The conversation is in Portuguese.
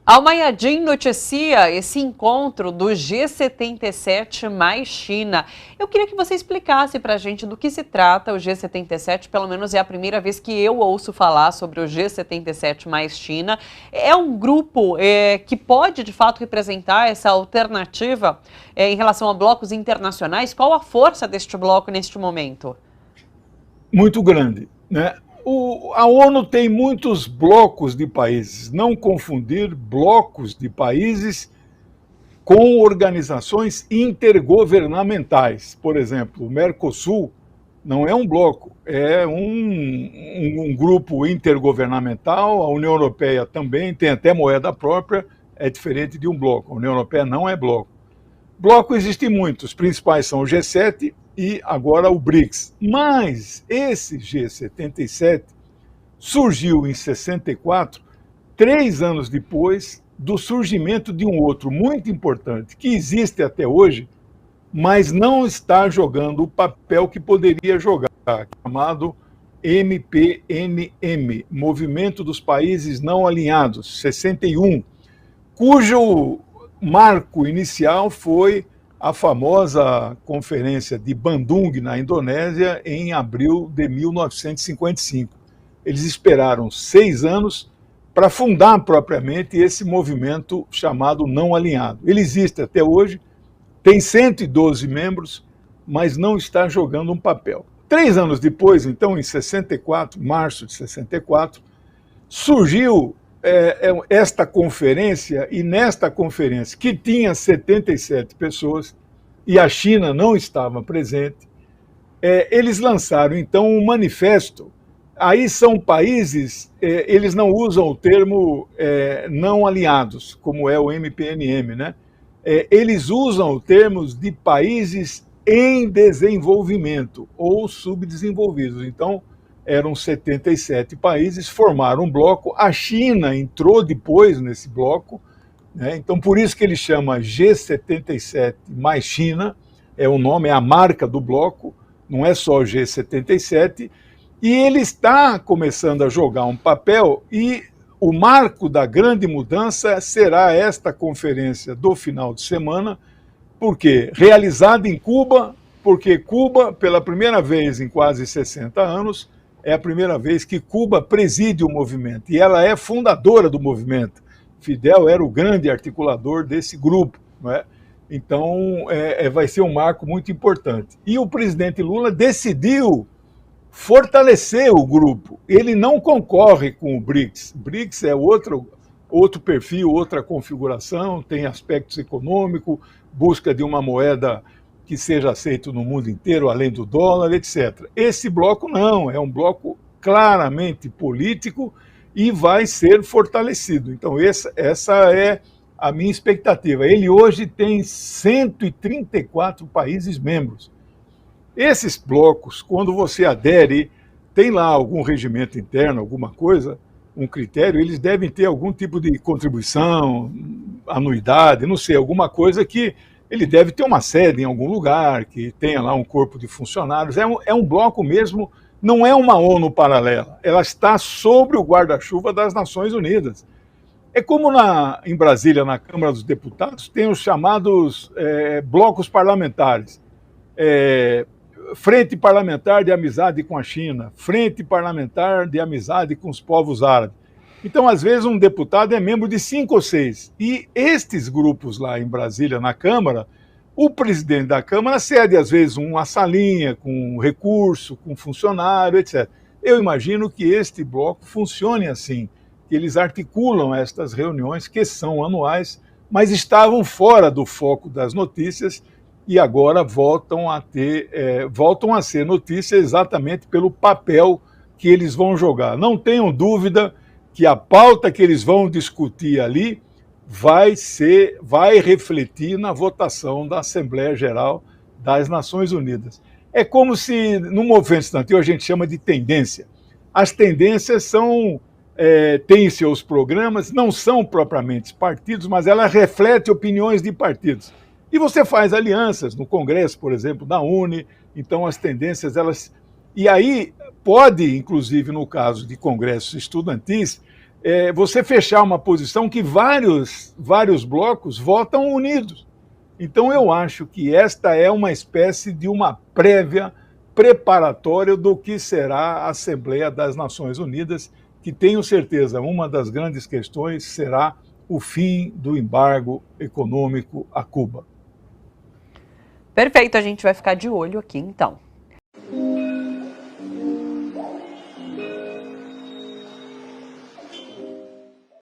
A Almaiadin noticia esse encontro do G77 mais China. Eu queria que você explicasse para a gente do que se trata o G77, pelo menos é a primeira vez que eu ouço falar sobre o G77 mais China. É um grupo que pode, de fato, representar essa alternativa em relação a blocos internacionais? Qual a força deste bloco neste momento? Muito grande, né? A ONU tem muitos blocos de países, não confundir blocos de países com organizações intergovernamentais. Por exemplo, o Mercosul não é um bloco, é um grupo intergovernamental. A União Europeia também tem até moeda própria, é diferente de um bloco. A União Europeia não é bloco. Bloco existem muitos, os principais são o G7 e agora o BRICS. Mas esse G77 surgiu em 64, 3 anos depois do surgimento de um outro muito importante, que existe até hoje, mas não está jogando o papel que poderia jogar, chamado MPNM, Movimento dos Países Não Alinhados, 61, cujo marco inicial foi a famosa conferência de Bandung, na Indonésia, em abril de 1955. Eles esperaram 6 anos para fundar propriamente esse movimento chamado Não Alinhado. Ele existe até hoje, tem 112 membros, mas não está jogando um papel. 3 anos depois, então, em 64, março de 64, surgiu esta conferência, e nesta conferência, que tinha 77 pessoas, e a China não estava presente, eles lançaram, então, um manifesto. Aí são países, eles não usam o termo não alinhados, como é o MPNM, né? Eles usam termos de países em desenvolvimento ou subdesenvolvidos. Então, eram 77 países, formaram um bloco. A China entrou depois nesse bloco, né? Então, por isso que ele chama G77 mais China, é o nome, é a marca do bloco, não é só o G77, e ele está começando a jogar um papel, e o marco da grande mudança será esta conferência do final de semana, porque realizada em Cuba, porque Cuba, pela primeira vez em quase 60 anos, é a primeira vez que Cuba preside o movimento, e ela é fundadora do movimento. Fidel era o grande articulador desse grupo, não é? Então, vai ser um marco muito importante. E o presidente Lula decidiu fortalecer o grupo. Ele não concorre com o BRICS. BRICS é outro perfil, outra configuração, tem aspectos econômicos, busca de uma moeda que seja aceito no mundo inteiro, além do dólar, etc. Esse bloco não, é um bloco claramente político e vai ser fortalecido. Então, essa é a minha expectativa. Ele hoje tem 134 países membros. Esses blocos, quando você adere, tem lá algum regimento interno, alguma coisa, um critério, eles devem ter algum tipo de contribuição, anuidade, não sei, alguma coisa que ele deve ter uma sede em algum lugar, que tenha lá um corpo de funcionários. É um bloco mesmo, não é uma ONU paralela, ela está sobre o guarda-chuva das Nações Unidas. É como em Brasília, na Câmara dos Deputados, tem os chamados blocos parlamentares. Frente Parlamentar de Amizade com a China, Frente Parlamentar de Amizade com os Povos Árabes. Então, às vezes, um deputado é membro de 5 ou 6. E estes grupos lá em Brasília, na Câmara, o presidente da Câmara cede, às vezes, uma salinha com recurso, com funcionário, etc. Eu imagino que este bloco funcione assim, que eles articulam estas reuniões, que são anuais, mas estavam fora do foco das notícias, e agora voltam a ser notícia exatamente pelo papel que eles vão jogar. Não tenham dúvida que a pauta que eles vão discutir ali vai refletir na votação da Assembleia Geral das Nações Unidas. É como se, no movimento estudantil, a gente chama de tendência. As tendências têm seus programas, não são propriamente partidos, mas ela reflete opiniões de partidos. E você faz alianças no Congresso, por exemplo, da UNE, então as tendências, E aí pode, inclusive no caso de congressos estudantis, você fechar uma posição que vários blocos votam unidos. Então eu acho que esta é uma espécie de uma prévia preparatória do que será a Assembleia das Nações Unidas, que tenho certeza, uma das grandes questões será o fim do embargo econômico a Cuba. Perfeito, a gente vai ficar de olho aqui então.